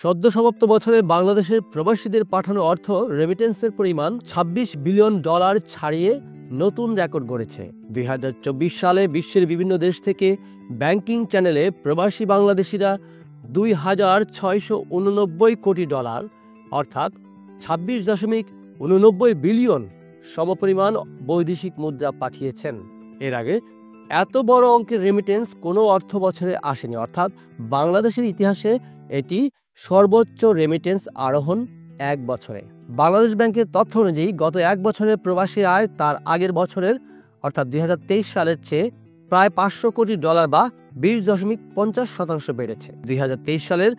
সদ্য সমাপ্ত বছরে বাংলাদেশের প্রবাসীদের পাঠানো অর্থ রেমিটেন্সের পরিমাণ $26 বিলিয়ন ছাড়িয়ে নতুন রেকর্ড গড়েছে। 2024 সালে বিশ্বের বিভিন্ন দেশ থেকে ব্যাংকিং চ্যানেলে প্রবাসী বাংলাদেশিরা $2,689 কোটি অর্থাৎ 26.89 বিলিয়ন সমপরিমাণ বৈদেশিক মুদ্রা পাঠিয়েছেন। এর আগে এত বড় অঙ্কের রেমিটেন্স কোনো অর্থ বছরে আসেনি, অর্থাৎ বাংলাদেশের ইতিহাসে এটি সর্বোচ্চ রেমিটেন্স আরোহণ এক বছরে। বাংলাদেশ ব্যাংকের তথ্য অনুযায়ী গত এক বছরে প্রবাসী আয় তার আগের বছরের অর্থাৎ 2023 সালের চেয়ে প্রায় $500 কোটি বা 20.50% বেড়েছে। 2023 সালের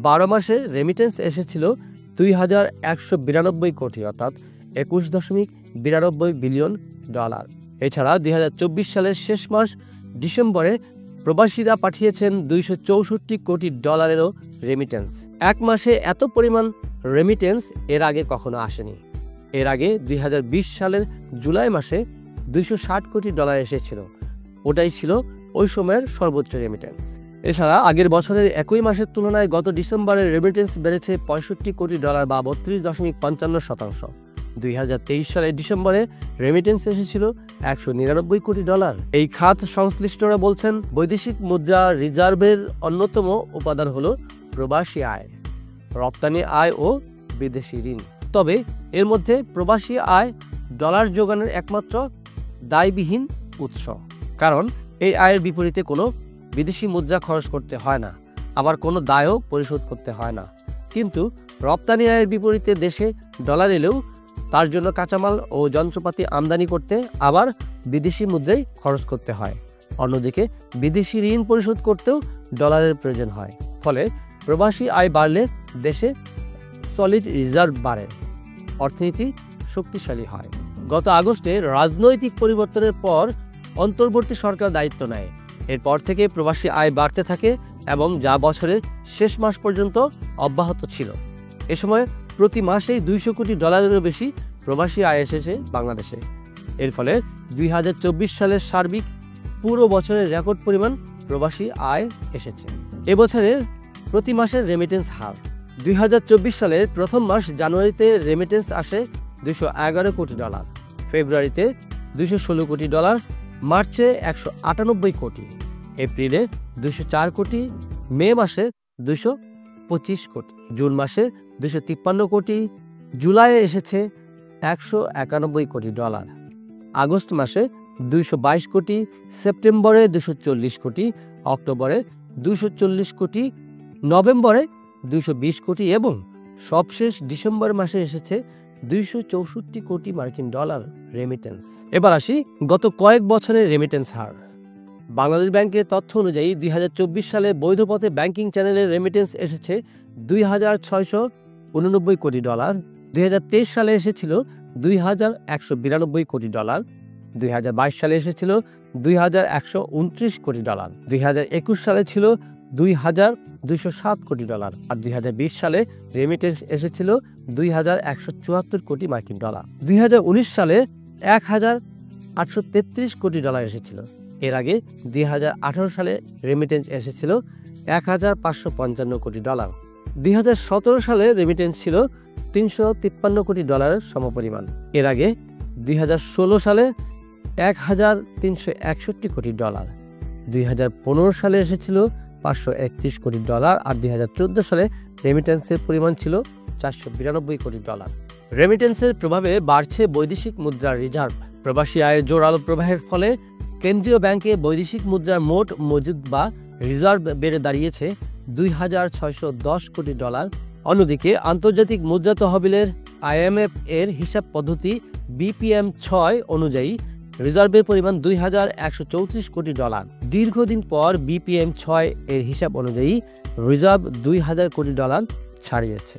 12 মাসে রেমিটেন্স এসেছিল $2,192 কোটি অর্থাৎ 21.92 বিলিয়ন। এছাড়া 2024 সালের শেষ মাস ডিসেম্বরে প্রবাসীরা পাঠিয়েছেন $264 কোটি রেমিটেন্স। এক মাসে এত পরিমাণ রেমিটেন্স এর আগে কখনো আসেনি। এর আগে 2020 সালের জুলাই মাসে $260 কোটি এসেছিল, ওটাই ছিল ওই সময়ের সর্বোচ্চ রেমিটেন্স। এছাড়া আগের বছরের একই মাসের তুলনায় গত ডিসেম্বরে রেমিটেন্স বেড়েছে $65 কোটি বা 32.55%। 2023 সালের ডিসেম্বরে রেমিটেন্স এসেছিল $199 কোটি। এই খাত সংশ্লিষ্টরা বলছেন, বৈদেশিক মুদ্রা রিজার্ভের অন্যতম উপাদান হলো প্রবাসী আয়, রপ্তানি আয় ও বিদেশি ঋণ। তবে এর মধ্যে প্রবাসী আয় ডলার যোগানের একমাত্র দায়বিহীন উৎস, কারণ এই আয়ের বিপরীতে কোনো বিদেশি মুদ্রা খরচ করতে হয় না, আবার কোনো দায়ও পরিশোধ করতে হয় না। কিন্তু রপ্তানি আয়ের বিপরীতে দেশে ডলার এলেও তার জন্য কাঁচামাল ও যন্ত্রপাতি আমদানি করতে আবার বিদেশি মুদ্রাই খরচ করতে হয়। অন্যদিকে বিদেশি ঋণ পরিশোধ করতেও ডলারের প্রয়োজন হয়। ফলে প্রবাসী আয় বাড়লে দেশে সলিড রিজার্ভ বাড়ে, অর্থনীতি শক্তিশালী হয়। গত আগস্টে রাজনৈতিক পরিবর্তনের পর অন্তর্বর্তী সরকার দায়িত্ব নেয়। এরপর থেকে প্রবাসী আয় বাড়তে থাকে এবং যা বছরের শেষ মাস পর্যন্ত অব্যাহত ছিল। এ সময় প্রতি মাসেই $200 কোটি বেশি প্রবাসী আয় এসেছে বাংলাদেশে। এর ফলে 2024 সালের সার্বিক পুরো বছরের রেকর্ড পরিমাণ প্রবাসী আয় এসেছে। এবছরের প্রতি মাসের রেমিটেন্স হার 2024 সালের প্রথম মাস জানুয়ারিতে রেমিটেন্স আসে $211 কোটি, ফেব্রুয়ারিতে $216 কোটি, মার্চে $198 কোটি, এপ্রিলে $204 কোটি, মে মাসে $225 কোটি, জুন মাসে $253 কোটি, জুলাইয়ে এসেছে $191 কোটি, আগস্ট মাসে $222 কোটি, সেপ্টেম্বরে $240 কোটি, অক্টোবরে $240 কোটি, নভেম্বরে $220 কোটি এবং সবশেষ ডিসেম্বর মাসে এসেছে $264 কোটি রেমিটেন্স। এবার আসি গত কয়েক বছরের রেমিটেন্স হার। বাংলাদেশ ব্যাংকের তথ্য অনুযায়ী 2024 সালে বৈধ পথে ব্যাংকিং চ্যানেলের রেমিটেন্স এসেছে $2,689 কোটি, 2023 সালে এসেছিল $2,192 কোটি, 2022 সালে এসেছিল $2,129 কোটি, 2021 সালে ছিল $2,207 কোটি আর 2020 সালে রেমিটেন্স এসেছিল $2,174 কোটি। 2019 সালে $1,833 কোটি এসেছিল। এর আগে 2018 সালে রেমিটেন্স এসেছিল $1,555 কোটি। 2017 সালে রেমিটেন্স ছিল $353 কোটি সমপরিমাণ। এর আগে 2016 সালে $1,361 কোটি, 2015 সালে এসেছিল $531 কোটি আর 2014 সালে রেমিটেন্সের পরিমাণ ছিল $492 কোটি। রেমিটেন্সের প্রভাবে বাড়ছে বৈদেশিক মুদ্রার রিজার্ভ। প্রবাসী আয়ের জোরালো প্রবাহের ফলে কেন্দ্রীয় ব্যাংকে বৈদেশিক মুদ্রার মোট মজুদ বা রিজার্ভ বেড়ে দাঁড়িয়েছে $2,610 কোটি। অন্যদিকে আন্তর্জাতিক মুদ্রা তহবিলের IMF এর হিসাব পদ্ধতি BPM-6 অনুযায়ী রিজার্ভের পরিমাণ $2,134 কোটি। দীর্ঘদিন পর BPM-6 এর হিসাব অনুযায়ী রিজার্ভ $2,000 কোটি ছাড়িয়েছে।